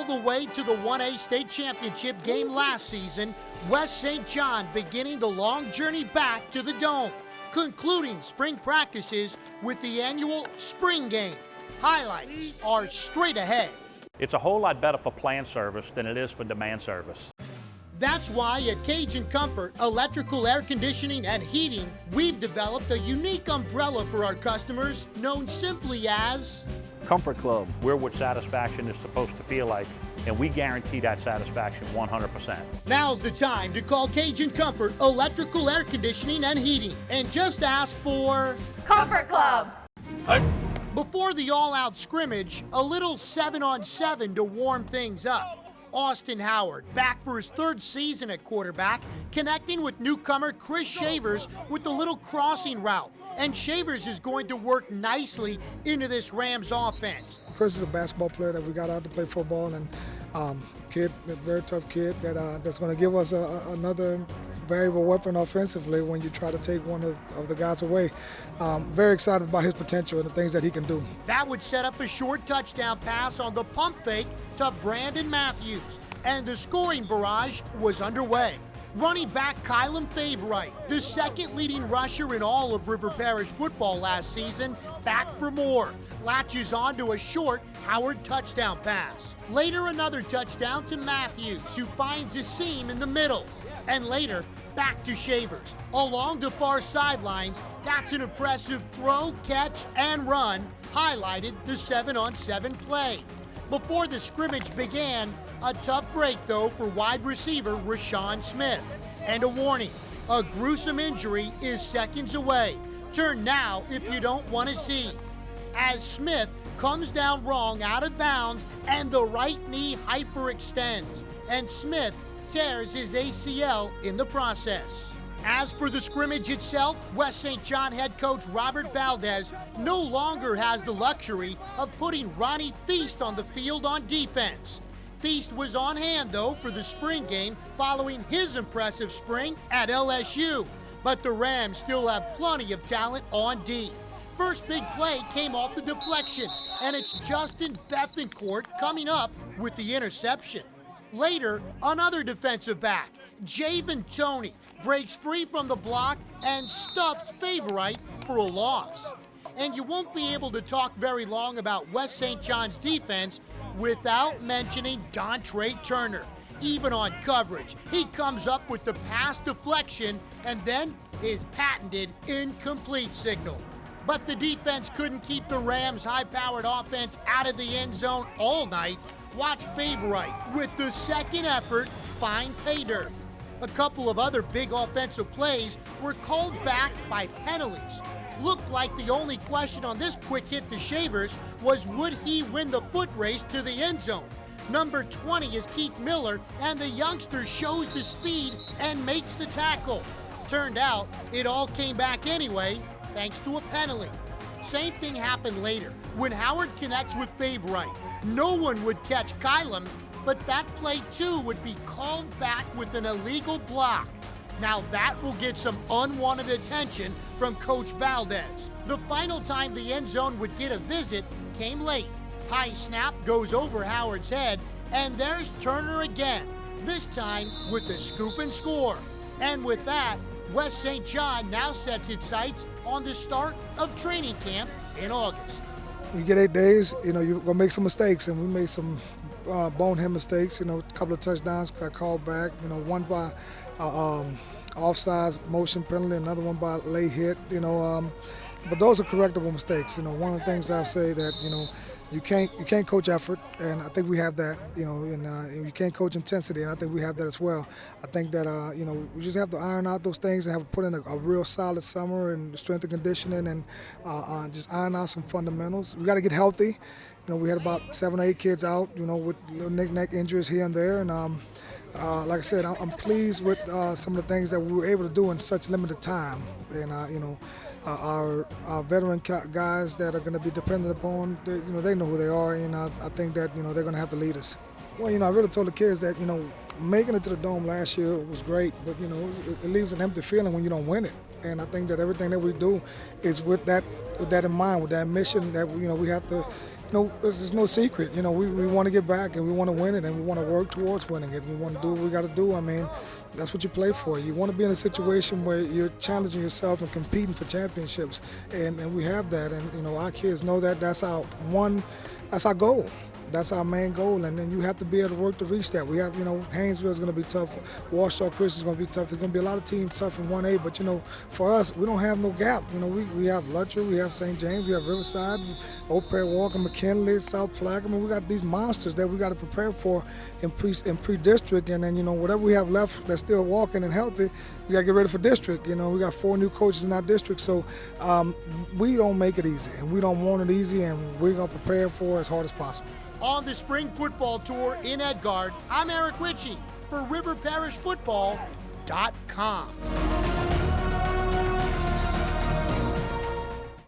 the way to the 1A state championship game last season, West St. John beginning the long journey back to the Dome, concluding spring practices with the annual spring game. Highlights are straight ahead. It's a whole lot better for planned service than it is for demand service. That's why at Cajun Comfort Electrical Air Conditioning and Heating, we've developed a unique umbrella for our customers known simply as Comfort Club. We're what satisfaction is supposed to feel like, and we guarantee that satisfaction 100%. Now's the time to call Cajun Comfort Electrical Air Conditioning and Heating and just ask for Comfort Club. Before the all-out scrimmage, a little 7-on-7 to warm things up. Austin Howard, back for his third season at quarterback, connecting with newcomer Chris Shavers with the little crossing route. And Shavers is going to work nicely into this Rams offense. Chris is a basketball player that we got out to play football, and kid, a very tough kid that's going to give us another valuable weapon offensively when you try to take one of the guys away. Very excited about his potential and the things that he can do. That would set up a short touchdown pass on the pump fake to Brandon Matthews, and the scoring barrage was underway. Running back Kylan Favorite, the second leading rusher in all of River Parish football last season, back for more. Latches onto a short Howard touchdown pass. Later, another touchdown to Matthews, who finds a seam in the middle. And later, back to Shavers. Along the far sidelines, that's an impressive throw, catch, and run, highlighted the 7-on-7 play. Before the scrimmage began, a tough break, though, for wide receiver Rashon Smith. And a warning, a gruesome injury is seconds away. Turn now if you don't want to see. As Smith comes down wrong out of bounds and the right knee hyperextends, and Smith tears his ACL in the process. As for the scrimmage itself, West St. John head coach Robert Valdez no longer has the luxury of putting Ronnie Feast on the field on defense. Feast was on hand, though, for the spring game following his impressive spring at LSU. But the Rams still have plenty of talent on D. First big play came off the deflection, and it's Justin Bethencourt coming up with the interception. Later, another defensive back, Javen Toney, breaks free from the block and stuffs Favorite for a loss. And you won't be able to talk very long about West St. John's defense without mentioning Dontre Turner. Even on coverage, he comes up with the pass deflection and then his patented incomplete signal. But the defense couldn't keep the Rams' high-powered offense out of the end zone all night. Watch Favorite with the second effort find pay dirt. A couple of other big offensive plays were called back by penalties. Looked like the only question on this quick hit to Shavers was would he win the foot race to the end zone. Number 20 is Keith Miller, and the youngster shows the speed and makes the tackle. Turned out, it all came back anyway, thanks to a penalty. Same thing happened later, when Howard connects with Favorite. No one would catch Kylan, but that play too would be called back with an illegal block. Now that will get some unwanted attention from Coach Valdez. The final time the end zone would get a visit came late. High snap goes over Howard's head, and there's Turner again, this time with the scoop and score. And with that, West St. John now sets its sights on the start of training camp in August. You get 8 days, you're going to make some mistakes, and we made some bonehead mistakes, a couple of touchdowns got called back, one by offsides motion penalty, another one by late hit, but those are correctable mistakes. One of the things I say that, you can't coach effort, and I think we have that, and you can't coach intensity, and I think we have that as well. I think that, we just have to iron out those things and have put in a real solid summer and strength and conditioning and just iron out some fundamentals. We got to get healthy. We had about 7 or 8 kids out, with little neck injuries here and there, and like I said, I'm pleased with some of the things that we were able to do in such limited time, and our veteran guys that are going to be dependent upon, they know who they are, and I think that they're going to have to lead us. Well, I really told the kids that making it to the Dome last year was great, but it leaves an empty feeling when you don't win it. And I think that everything that we do is with that in mind, with that mission that we have to there's no secret. We want to get back and we want to win it and we want to work towards winning it. We want to do what we got to do. I mean, that's what you play for. You want to be in a situation where you're challenging yourself and competing for championships, and we have that. And our kids know that that's our goal. That's our main goal, and then you have to be able to work to reach that. We have, Haynesville is going to be tough. Washoe Christian is going to be tough. There's going to be a lot of teams tough in 1A, but, for us, we don't have no gap. We have Lutcher, we have St. James, we have Riverside, Eau Claire, Walker, McKinley, South Plaquemine. We got these monsters that we got to prepare for in pre-district, and then, whatever we have left that's still walking and healthy, we got to get ready for district. We got 4 new coaches in our district, so we don't make it easy, and we don't want it easy, and we're going to prepare for it as hard as possible. On the spring football tour in Edgard, I'm Eric Ritchie for RiverParishFootball.com.